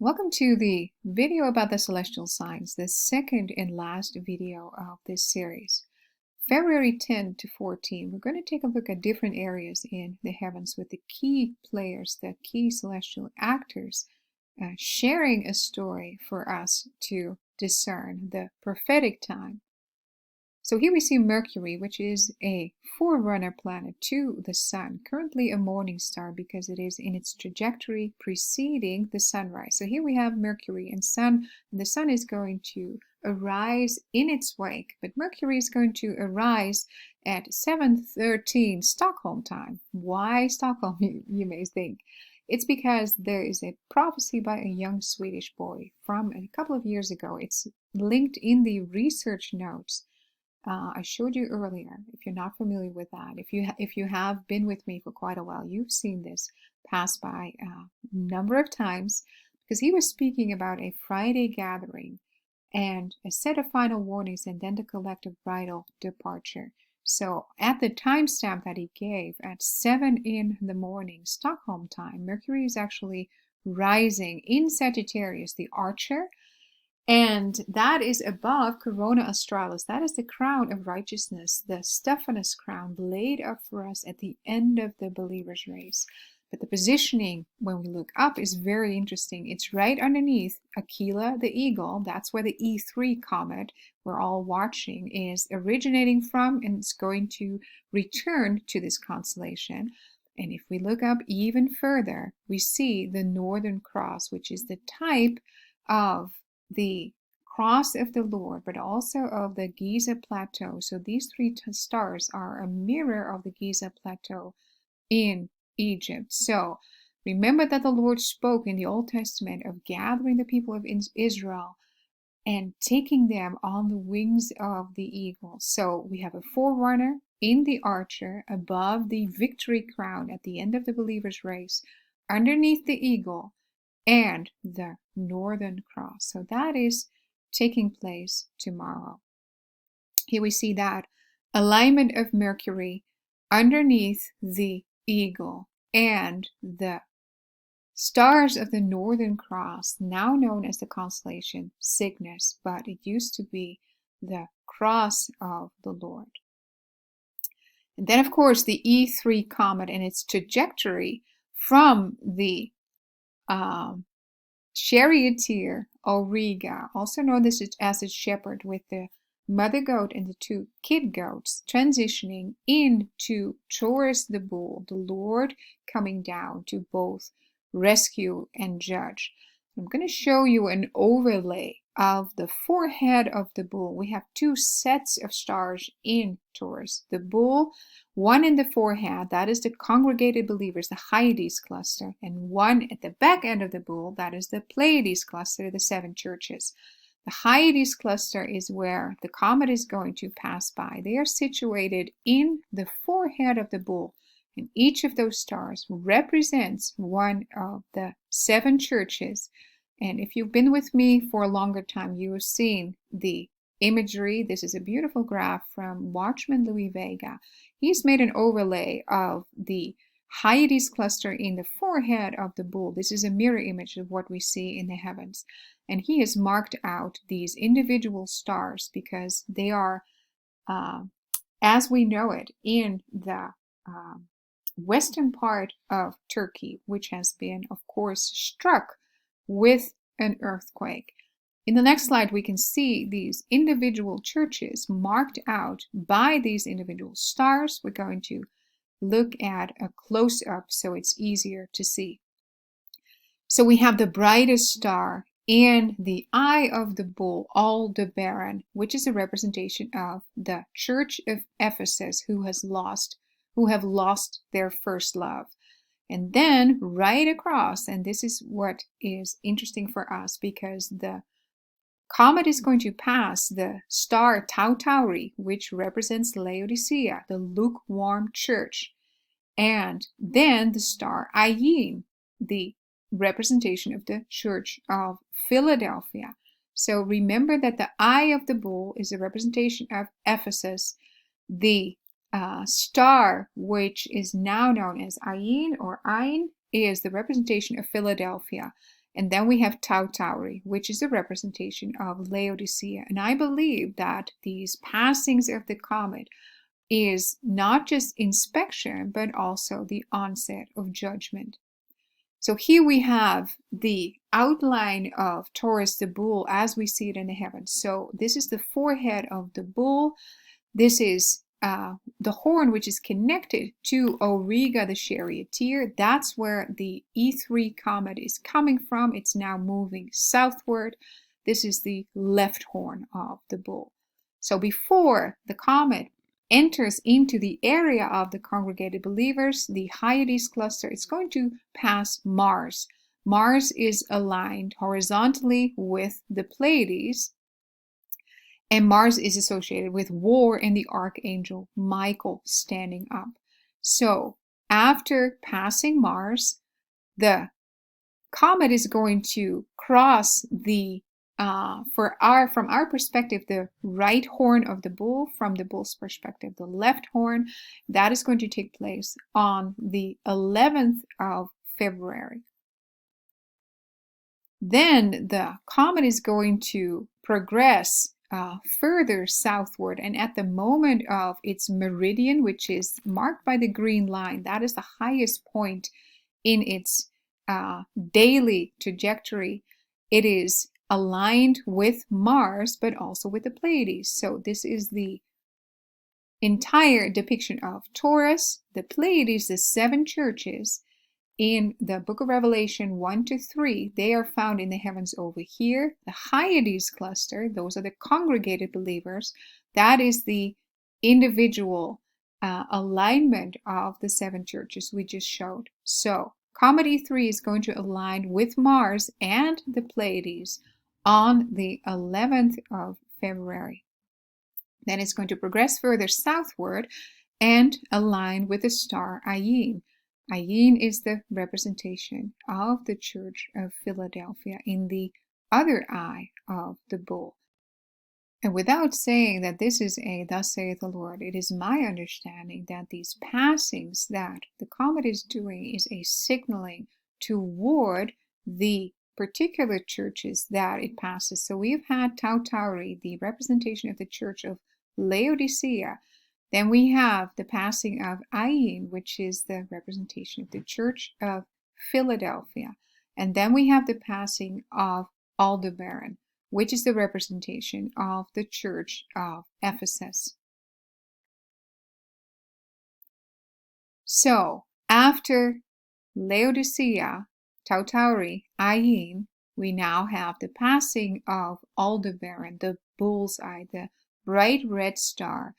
Welcome to the video about the celestial signs, the second and last video of this series. February 10 to 14, we're going to take a look at different areas in the heavens with the key players, the key celestial actors, sharing a story for us to discern the prophetic time. So here we see Mercury, which is a forerunner planet to the Sun, currently a morning star because it is in its trajectory preceding the sunrise. So here we have Mercury and Sun, and the Sun is going to arise in its wake, but Mercury is going to arise at 7:13 Stockholm time. Why Stockholm, you may think? It's because there is a prophecy by a young Swedish boy from a couple of years ago. It's linked in the research notes. I showed you earlier. If you're not familiar with that, if you have been with me for quite a while, you've seen this pass by a number of times, because he was speaking about a Friday gathering and a set of final warnings and then the collective bridal departure. So at the timestamp that he gave at 7 in the morning Stockholm time, Mercury is actually rising in Sagittarius, the Archer. And that is above Corona Australis. That is the crown of righteousness, the Stephanus crown laid up for us at the end of the believer's race. But the positioning, when we look up, is very interesting. It's right underneath Aquila the eagle. That's where the E3 comet we're all watching is originating from, and it's going to return to this constellation. And if we look up even further, we see the Northern Cross, which is the type of the cross of the Lord, but also of the Giza Plateau. So these three stars are a mirror of the Giza Plateau in Egypt. So remember that the Lord spoke in the Old Testament of gathering the people of Israel and taking them on the wings of the eagle. So we have a forerunner in the Archer above the victory crown at the end of the believer's race, underneath the eagle, and the Northern Cross. So that is taking place tomorrow. Here we see that alignment of Mercury underneath the eagle and the stars of the Northern Cross, now known as the constellation Cygnus, but it used to be the cross of the Lord. And then, of course, the E3 comet and its trajectory from the charioteer Auriga, also known as a shepherd, with the mother goat and the two kid goats, transitioning into Taurus the bull, the Lord coming down to both rescue and judge. I'm going to show you an overlay of the forehead of the bull. We have two sets of stars in Taurus. The bull, one in the forehead, that is the congregated believers, the Hyades cluster, and one at the back end of the bull, that is the Pleiades cluster, the seven churches. The Hyades cluster is where the comet is going to pass by. They are situated in the forehead of the bull, and each of those stars represents one of the seven churches. And if you've been with me for a longer time, you have seen the imagery. This is a beautiful graph from Watchman Louis Vega. He's made an overlay of the Hyades cluster in the forehead of the bull. This is a mirror image of what we see in the heavens. And he has marked out these individual stars because they are, as we know it, in the western part of Turkey, which has been, of course, struck with an earthquake. In the next slide, we can see these individual churches marked out by these individual stars. We're going to look at a close-up so it's easier to see. So we have the brightest star in the eye of the bull, Aldebaran, which is a representation of the church of Ephesus who have lost their first love. And then right across, and this is what is interesting for us because the comet is going to pass the star Tau Tauri, which represents Laodicea, the lukewarm church, and then the star Ayin, the representation of the church of Philadelphia. So remember that the eye of the bull is a representation of Ephesus. The star, which is now known as Ayin or Ayin, is the representation of Philadelphia. And then we have Tau Tauri, which is a representation of Laodicea. And I believe that these passings of the comet is not just inspection, but also the onset of judgment. So here we have the outline of Taurus, the bull, as we see it in the heavens. So this is the forehead of the bull. This is the horn, which is connected to Auriga, the charioteer. That's where the E3 comet is coming from. It's now moving southward. This is the left horn of the bull. So before the comet enters into the area of the congregated believers, the Hyades cluster, it's going to pass Mars. Mars is aligned horizontally with the Pleiades, and Mars is associated with war and the archangel Michael standing up. So after passing Mars, the comet is going to cross the from our perspective, the right horn of the bull. From the bull's perspective, the left horn. That is going to take place on the 11th of February. Then the comet is going to progress further southward, and at the moment of its meridian, which is marked by the green line, that is the highest point in its daily trajectory. It is aligned with Mars, but also with the Pleiades. So this is the entire depiction of Taurus, the Pleiades, the 7 churches in the book of Revelation 1 to 3. They are found in the heavens over here. The Hyades cluster, those are the congregated believers. That is the individual alignment of the 7 churches we just showed. So Comet E3 is going to align with Mars and the Pleiades on the 11th of February. Then it's going to progress further southward and align with the star Ayin. Ayin is the representation of the Church of Philadelphia in the other eye of the bull. And without saying that this is a thus saith the Lord, it is my understanding that these passings that the comet is doing is a signaling toward the particular churches that it passes. So we've had Tau Tauri, the representation of the Church of Laodicea. Then we have the passing of Ayin, which is the representation of the Church of Philadelphia. And then we have the passing of Aldebaran, which is the representation of the Church of Ephesus. So after Laodicea, Tau Tauri, Ayin, we now have the passing of Aldebaran, the bull's eye, the bright red star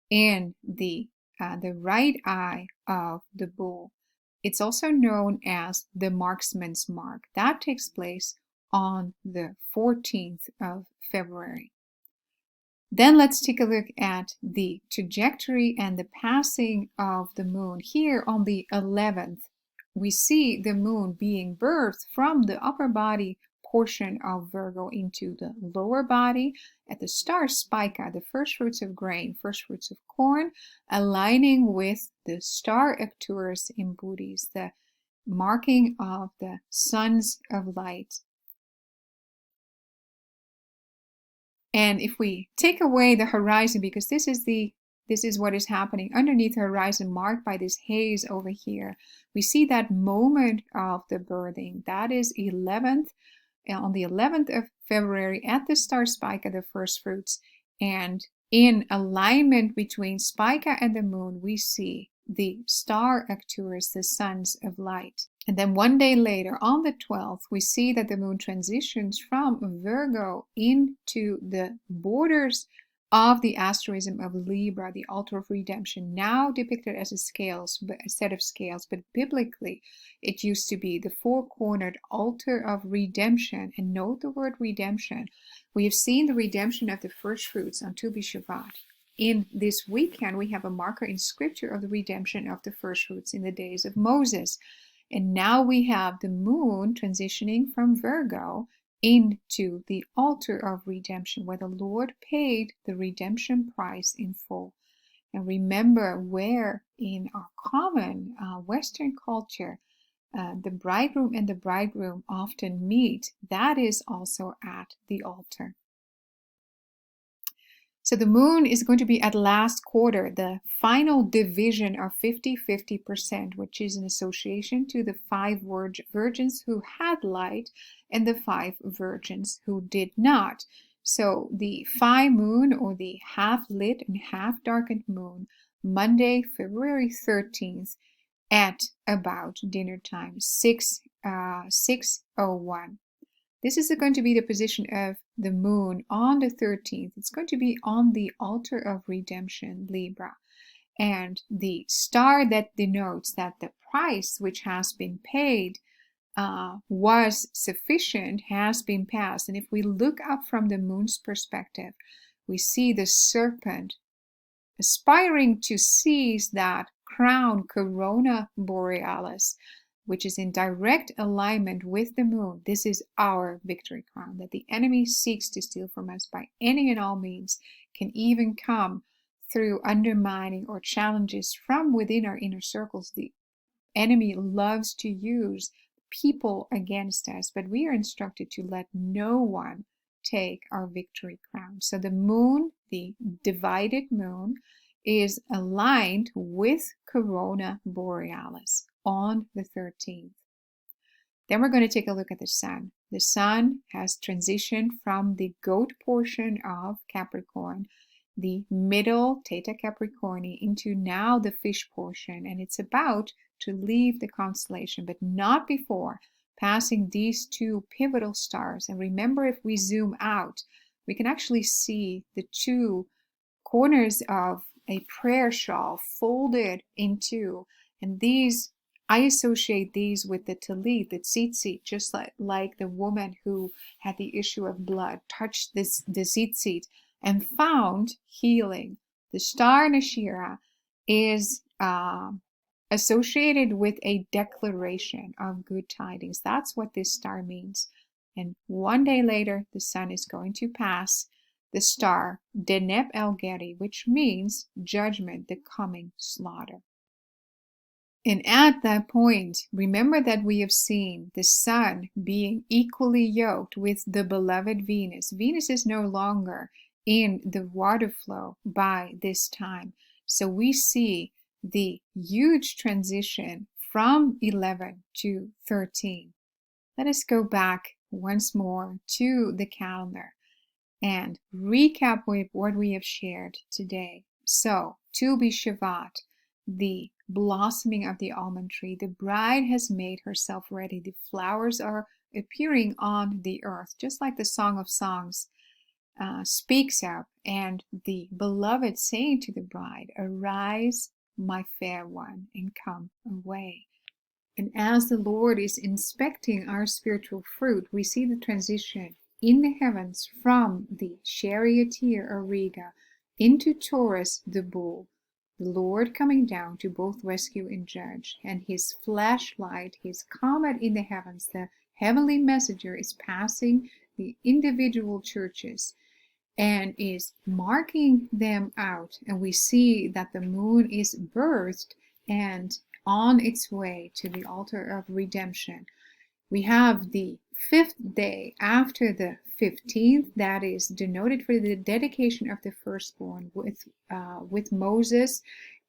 in the right eye of the bull. It's also known as the marksman's mark. That takes place on the 14th of February. Then let's take a look at the trajectory and the passing of the moon. Here on the 11th, we see the moon being birthed from the upper body portion of Virgo into the lower body at the star Spica, the first fruits of grain, first fruits of corn, aligning with the star Arcturus in Bootes, the marking of the sons of light. And if we take away the horizon, because this is what is happening underneath the horizon, marked by this haze over here, we see that moment of the birthing. That is on the 11th of February at the star Spica, the first fruits. And in alignment between Spica and the moon, we see the star Arcturus, the sons of light. And then one day later, on the 12th, we see that the moon transitions from Virgo into the borders of the asterism of Libra, the altar of redemption, now depicted as a set of scales, but biblically it used to be the four-cornered altar of redemption. And note the word redemption. We have seen the redemption of the first fruits on Tu B'Shavat. In this weekend, we have a marker in Scripture of the redemption of the first fruits in the days of Moses. And now we have the moon transitioning from Virgo into the altar of redemption, where the Lord paid the redemption price in full. And remember, where in our common Western culture, the bridegroom and the bridegroom often meet, that is also at the altar. So the moon is going to be at last quarter, the final division of 50-50%, which is an association to the 5 virgins who had light and the 5 virgins who did not. So the phi moon, or the half lit and half darkened moon, Monday, February 13th at about dinner time, 6:01. This is going to be the position of the moon on the 13th. It's going to be on the altar of redemption, Libra. And the star that denotes that the price which has been paid was sufficient has been passed. And if we look up from the moon's perspective, we see the serpent aspiring to seize that crown, corona borealis, which is in direct alignment with the moon. This is our victory crown that the enemy seeks to steal from us by any and all means, can even come through undermining or challenges from within our inner circles. The enemy loves to use people against us, but we are instructed to let no one take our victory crown. So the moon, the divided moon, is aligned with corona borealis on the 13th. Then we're going to take a look at the sun. The sun has transitioned from the goat portion of Capricorn, the middle Theta Capricorni, into now the fish portion, and it's about to leave the constellation, but not before passing these 2 pivotal stars. And remember, if we zoom out, we can actually see the 2 corners of a prayer shawl folded in 2, and these, I associate these with the talit, the tzitzit, just like the woman who had the issue of blood touched the tzitzit and found healing. The star Nashira is associated with a declaration of good tidings. That's what this star means. And one day later, the sun is going to pass the star Deneb El-Geri, which means judgment, the coming slaughter. And at that point, remember that we have seen the sun being equally yoked with the beloved Venus. Venus is no longer in the water flow by this time. So we see the huge transition from 11 to 13. Let us go back once more to the calendar and recap with what we have shared today. So, Tu B'Shavat, the blossoming of the almond tree, the bride has made herself ready. The flowers are appearing on the earth, just like the Song of Songs speaks of, and the beloved saying to the bride, "Arise, my fair one, and come away." And as the Lord is inspecting our spiritual fruit, we see the transition in the heavens from the charioteer Auriga into Taurus, the bull, the Lord coming down to both rescue and judge, and his flashlight, his comet in the heavens, the heavenly messenger, is passing the individual churches and is marking them out. And we see that the moon is birthed and on its way to the altar of redemption. We have the 5th day after the 15th, that is denoted for the dedication of the firstborn with Moses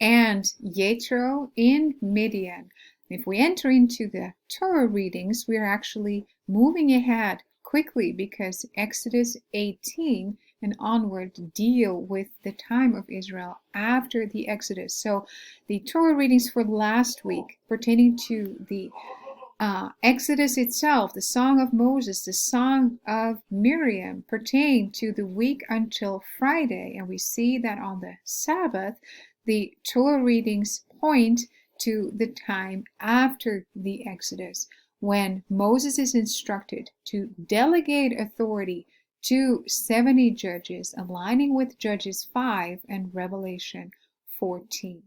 and Jethro in Midian. If we enter into the Torah readings, we are actually moving ahead quickly because Exodus 18 and onward deal with the time of Israel after the Exodus. So the Torah readings for last week pertaining to the Exodus itself, the Song of Moses, the Song of Miriam, pertain to the week until Friday. And we see that on the Sabbath, the Torah readings point to the time after the Exodus, when Moses is instructed to delegate authority to 70 judges, aligning with Judges 5 and Revelation 14.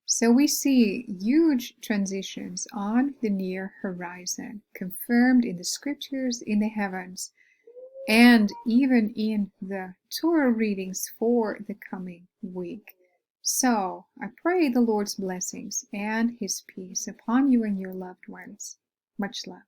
So we see huge transitions on the near horizon, confirmed in the scriptures, in the heavens, and even in the Torah readings for the coming week. So, I pray the Lord's blessings and His peace upon you and your loved ones. Much love.